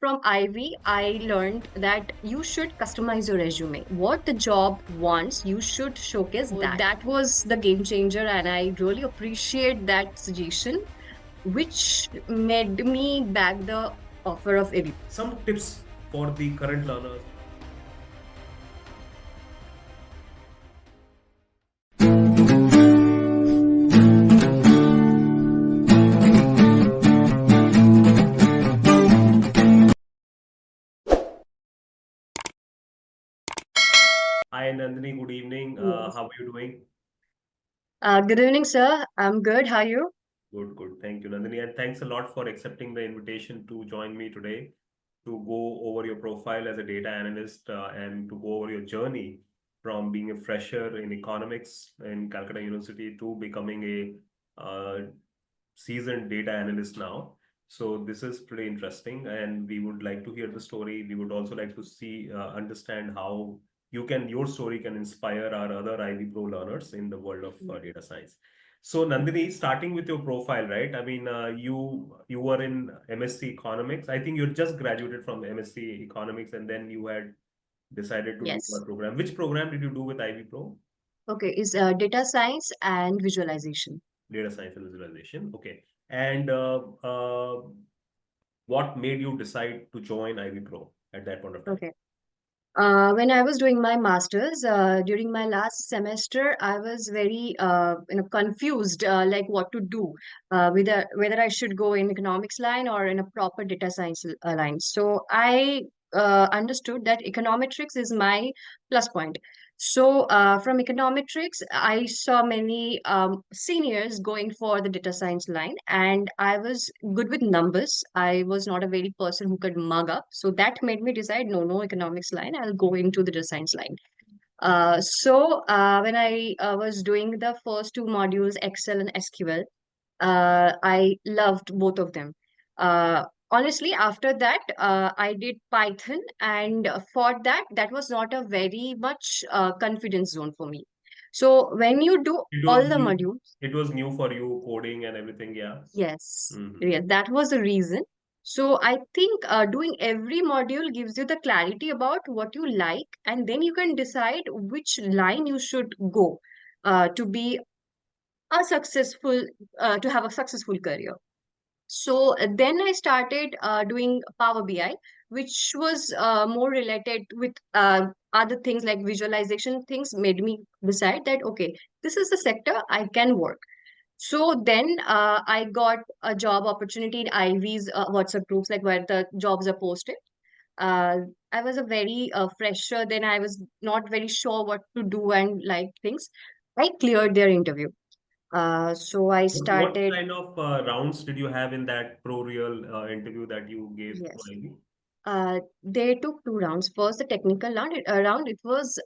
from Ivy, I learned that you should customize your resume. What the job wants, you should showcase that. That was the game changer, and I really appreciate that suggestion, which made me back the offer of Ivy. Some tips for the current learners. Hi Nandini, good evening. Yes. How are you doing? Good evening, sir. I'm good. How are you? Good, good. Thank you, Nandini. And thanks a lot for accepting the invitation to join me today to go over your profile as a data analyst and to go over your journey from being a fresher in economics in Calcutta University to becoming a seasoned data analyst now. So this is pretty interesting, and we would like to hear the story. We would also like to see, understand how your story can inspire our other Ivy Pro learners in the world of data science. So Nandini, starting with your profile, right? I mean, you were in MSc Economics. I think you just graduated from MSc Economics, and then you had decided to do a Yes. program. Which program did you do with Ivy Pro? Okay, is data science and visualization. Data science and visualization. Okay. And what made you decide to join Ivy Pro at that point of time? Okay. When I was doing my master's, during my last semester, I was very, confused, like what to do, whether I should go in economics line or in a proper data science line. So I understood that econometrics is my plus point. So from econometrics, I saw many seniors going for the data science line, and I was good with numbers. I was not a very person who could mug up. So that made me decide, no economics line. I'll go into the data science line. So when I was doing the first two modules, Excel and SQL, I loved both of them. Honestly, after that, I did Python, and for that, that was not a very much confidence zone for me. So when you do It all was the new. modules, It was new for you, coding and everything. Yeah. yes, Hmm. yeah, that was the reason. So I think doing every module gives you the clarity about what you like, and then you can decide which line you should go to be a successful, to have a successful career. So then I started doing Power BI, which was more related with other things like visualization things, made me decide that, okay, this is the sector I can work. So then I got a job opportunity in Ivy's WhatsApp groups, like where the jobs are posted. Uh, I was a very fresher, then I was not very sure what to do and like things. I cleared their interview. So I What started, kind of rounds did you have in that Pro Real interview that you gave to yes. Ivy? They took two rounds. First, the technical round, it was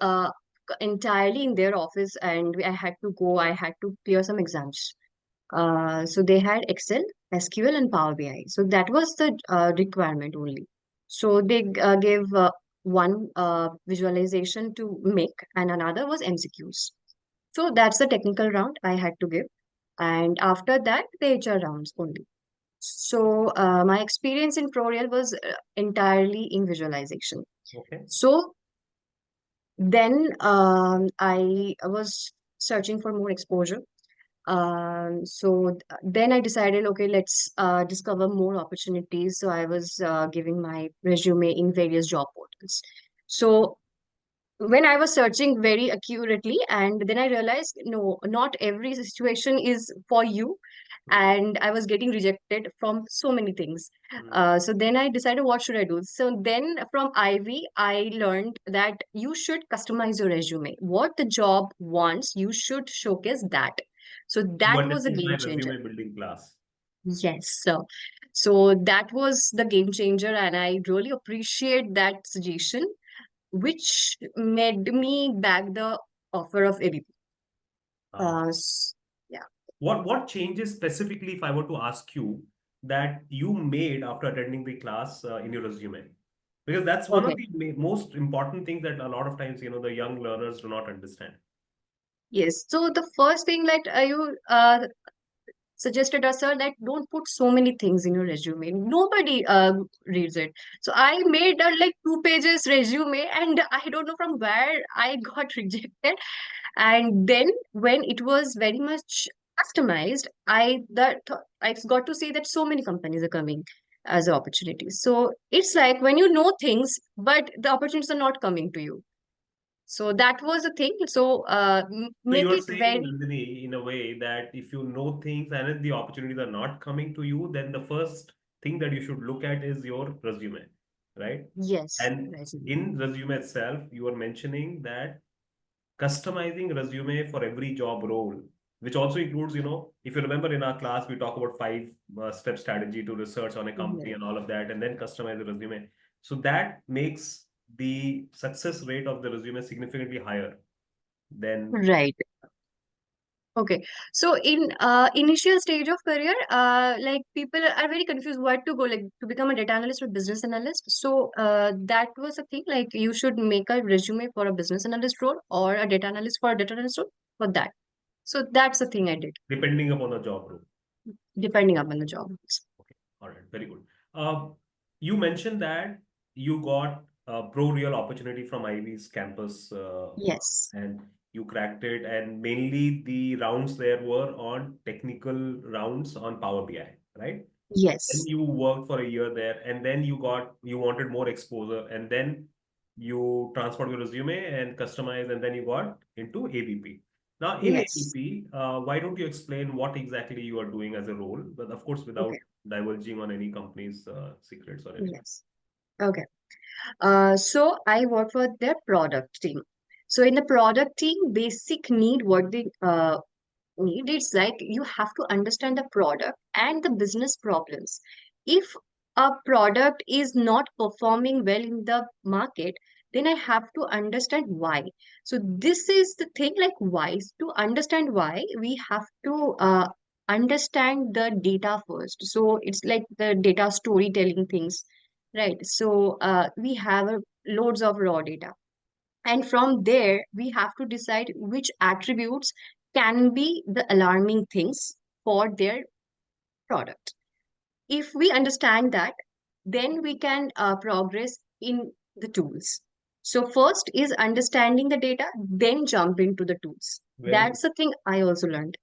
entirely in their office, and I had to go. I had to clear some exams. So they had Excel, SQL, and Power BI. So that was the requirement only. So they gave one visualization to make, and another was MCQs. So that's the technical round I had to give. And after that, the HR rounds only. So my experience in ProReal was entirely in visualization. Okay. So then I was searching for more exposure. Then I decided, okay, let's discover more opportunities. So I was giving my resume in various job portals. So when I was searching very accurately, and then I realized, no, not every situation is for you. Hmm. And I was getting rejected from so many things. Hmm. So then I decided, what should I do? So then from Ivy, I learned that you should customize your resume. What the job wants, you should showcase that. So You that was a attended my game changer. resume building class. Yes. So that was the game changer, and I really appreciate that suggestion, which made me back the offer of ABP. Uh, Yeah. what changes specifically, if I were to ask you, that you made after attending the class in your resume? Because that's one of Okay. the most important things that a lot of times, the young learners do not understand. Yes. So the first thing, like you suggested us, sir, that don't put so many things in your resume. Nobody reads it. So I made a like 2 pages resume, and I don't know from where I got rejected. And then when it was very much customized, I got to see that so many companies are coming as opportunities. So it's like when you know things, but the opportunities are not coming to you. So that was the thing. So So make you're it saying, very, Nandini, in a way that if you know things and if the opportunities are not coming to you, then the first thing that you should look at is your resume, right? yes, And resume. in resume itself, you are mentioning that customizing resume for every job role, which also includes, if you remember in our class, we talk about five step strategy to research on a company Yeah. and all of that, and then customize the resume. So that makes the success rate of the resume significantly higher than. Right. Okay. So in initial stage of career, like people are very confused what to go, like to become a data analyst or business analyst. So that was a thing, like you should make a resume for a business analyst role or a data analyst for a data analyst role for that. So that's the thing I did, Depending upon the job role. depending upon the job. Okay, all right, very good. You mentioned that you got a pro real opportunity from Ivy's campus, Yes. and you cracked it, and mainly the rounds there were on technical rounds on Power BI, right? Then Yes. you worked for a year there, and then you wanted more exposure, and then you transferred your resume and customized, and then you got into ABP. Now, in Yes. ABP, why don't you explain what exactly you are doing as a role, but of course, without Okay. diverging on any company's secrets or anything. Yes. Okay. So I work for their product team. So in the product team, basic need what they need, it's like you have to understand the product and the business problems. If a product is not performing well in the market, then I have to understand why. So this is the thing, like why. To understand why, we have to understand the data first. So it's like the data storytelling things, right? So we have loads of raw data, and from there, we have to decide which attributes can be the alarming things for their product. If we understand that, then we can progress in the tools. So, first is understanding the data, then jump into the tools. Very good. That's the thing I also learned.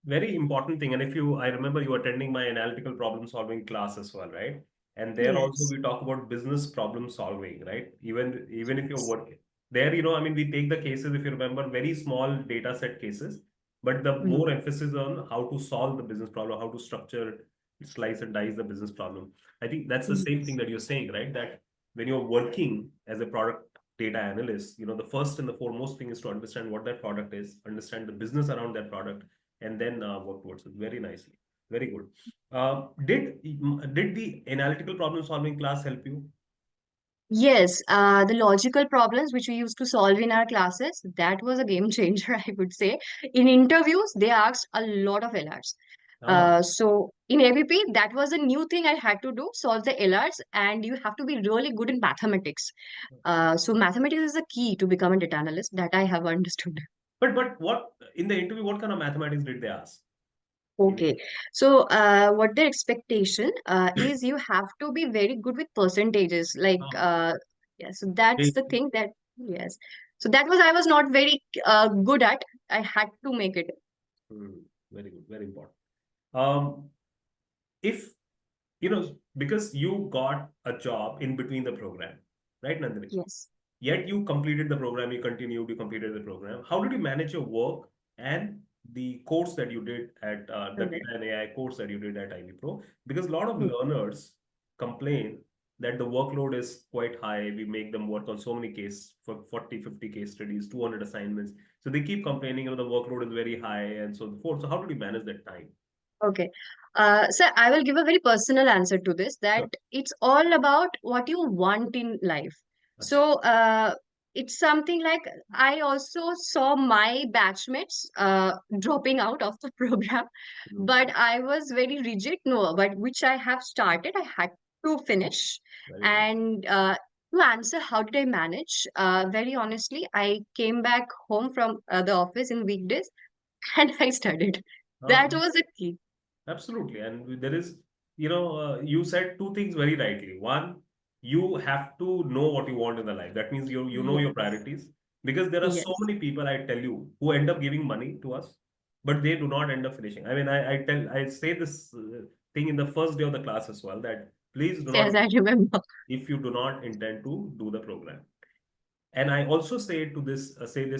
Very important thing. And if you, I remember you attending my analytical problem solving class as well, right? And there also Yes. we talk about business problem solving, right? Even if you're Yes. working there, I mean, we take the cases, if you remember, very small data set cases, but the Mm. more emphasis on how to solve the business problem, how to structure, slice and dice the business problem. I think that's the same thing Yes. that you're saying, right? That when you're working as a product data analyst, the first and the foremost thing is to understand what that product is, understand the business around that product, and then work towards it very nicely. Very good. Did the analytical problem solving class help you? Yes, the logical problems which we used to solve in our classes, that was a game changer, I would say. In interviews, they asked a lot of LRs. Ah, So in ABP, that was a new thing I had to do, solve the LRs, and you have to be really good in mathematics. So mathematics is the key to become a data analyst that I have understood. but what in the interview? What kind of mathematics did they ask? In Okay, so what the expectation is you have to be very good with percentages. Like, ah, yeah, so that's they- the thing that, yes. So that was I was not very good at. I had to make it. Hmm, very good, very important. Um, if because you got a job in between the program, right, Nandini? Yes. Yet you completed the program, you continued, you completed the program. How did you manage your work and the course that you did at the Okay. data and AI course that you did at Ivy Pro? Because a lot of Hmm. learners complain that the workload is quite high. We make them work on so many cases for 40, 50 case studies, 200 assignments. So they keep complaining, the workload is very high and so forth. So how did you manage that time? Okay. So I will give a very personal answer to this, that Sure. it's all about what you want in life. Achha. So it's something like I also saw my batchmates dropping out of the program, Hmm. but I was very rigid. No, but which I have started, I had to finish. Very nice. And to answer, how did I manage? Very honestly, I came back home from the office in weekdays and I studied. Ah, That was the key. Absolutely. And there is, you said two things very rightly. One, you have to know what you want in the life. That means you know your Yes. priorities. Because there are so Yes. many people, I tell you, who end up giving money to us, but they do not end up finishing. I mean, I say this thing in the first day of the class as well, that please do not Yes, I remember. if you do not intend to do the program. And I also say this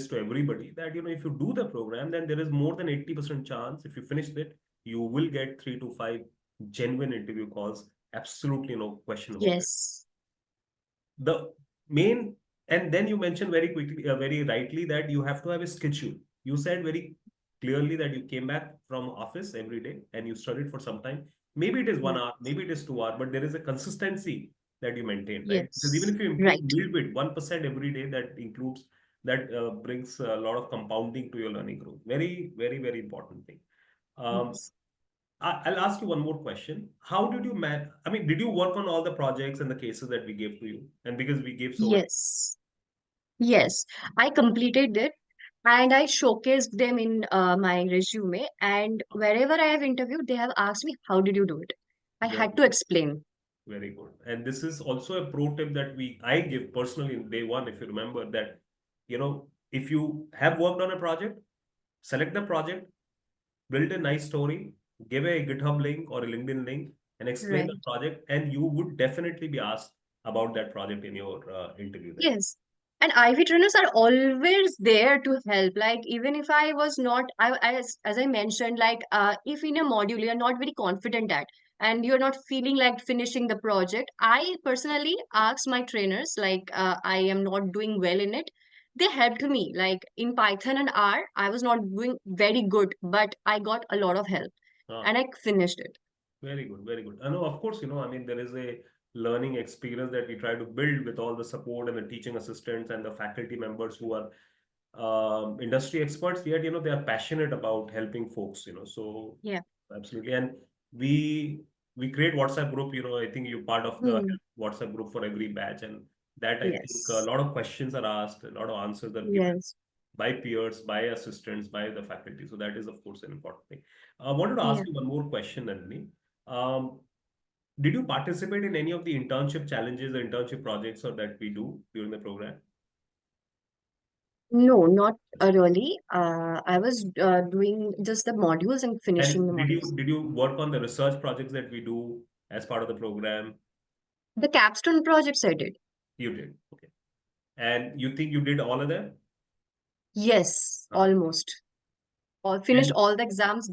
to everybody, that if you do the program, then there is more than 80% chance, if you finish it, you will get 3 to 5 genuine interview calls. Absolutely no question about it. Yes. The main And then you mentioned very quickly, very rightly, that you have to have a schedule. You said very clearly that you came back from office every day and you studied for some time. Maybe it is 1 hour, Yes. maybe it is 2 hour, but there is a consistency that you maintain, right? Because even Yes. if you improve Right. a little bit, 1% every day, that brings a lot of compounding to your learning growth. Very, very, very important thing. Um, Yes. I'll ask you one more question. How did you man? I mean, did you work on all the projects and the cases that we gave to you? And because we gave so many. Yes. Yes. I completed it and I showcased them in my resume. And wherever I have interviewed, they have asked me, how did you do it? I Very, had to explain. very good. And this is also a pro tip that I give personally in day one. If you remember that, if you have worked on a project, select the project, build a nice story, give a GitHub link or a LinkedIn link, and explain the Right. project, and you would definitely be asked about that project in your interview there. Yes. And IV trainers are always there to help. Like even if I was not, as I mentioned, like if in a module you're not very confident at and you're not feeling like finishing the project, I personally ask my trainers, like I am not doing well in it. They helped me. Like in Python and R, I was not doing very good, but I got a lot of help Ah. and I finished it. Very good, very good. I know, of course, I mean, there is a learning experience that we try to build with all the support and the teaching assistants and the faculty members who are industry experts, yet, they are passionate about helping folks, so Yeah. absolutely. And we we create WhatsApp group, I think you're part of the Hmm. WhatsApp group for every batch, and that I think a Yes. lot of questions are asked, a lot of answers are given Yes. by peers, by assistants, by the faculty. So that is, of course, an important thing. I wanted to Yeah. ask you one more question, Nandini. Um, did you participate in any of the internship challenges or internship projects or that we do during the program? No, not really. I was doing just the modules and finishing the And did modules. you did you work on the research projects that we do as part of the program? The capstone projects I did. You did. Okay. And you think you did all of them? Yes, Ah. almost. All finished And all the exams,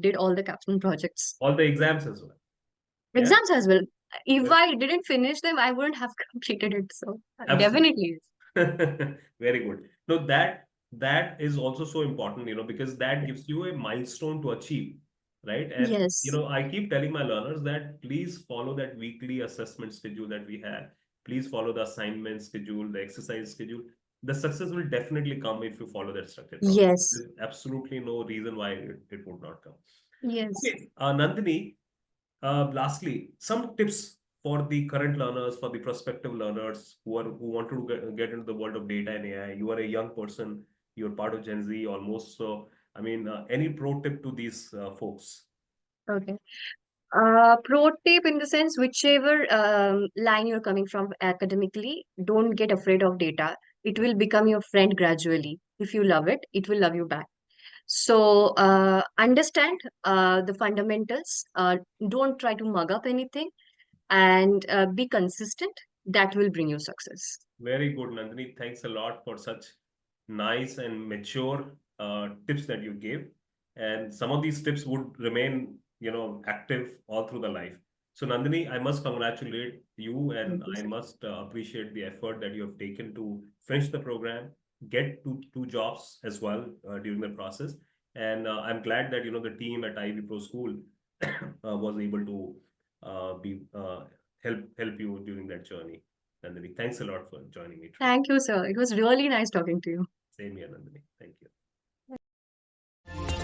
did all the capstone projects. all the exams as well. Yeah? Exams as well. If Very, I didn't finish them, I wouldn't have completed it. So absolutely. definitely. Very good. No, that is also so important, because that gives you a milestone to achieve, right? And Yes. I keep telling my learners that please follow that weekly assessment schedule that we have. Please follow the assignment schedule, the exercise schedule. The success will definitely come if you follow that structure properly. Yes. There's absolutely no reason why it would not come. Yes. Okay, Nandini, lastly, some tips for the current learners, for the prospective learners who want to get into the world of data and AI. You are a young person. You're part of Gen Z almost. So, I mean, any pro tip to these folks? Okay. Pro tip in the sense, whichever line you're coming from academically, don't get afraid of data. It will become your friend gradually. If you love it, it will love you back. So understand the fundamentals. Don't try to mug up anything and be consistent. That will bring you success. Very good, Nandini. Thanks a lot for such nice and mature tips that you gave. And some of these tips would remain, active all through the life. So, Nandini, I must congratulate you and Thank you, I sir. must appreciate the effort that you have taken to finish the program, get two jobs as well during the process. And I'm glad that, the team at Ivy Pro School was able to be help you during that journey. Nandini, thanks a lot for joining me today. Thank you, sir. It was really nice talking to you. Same here, Nandini. Thank you.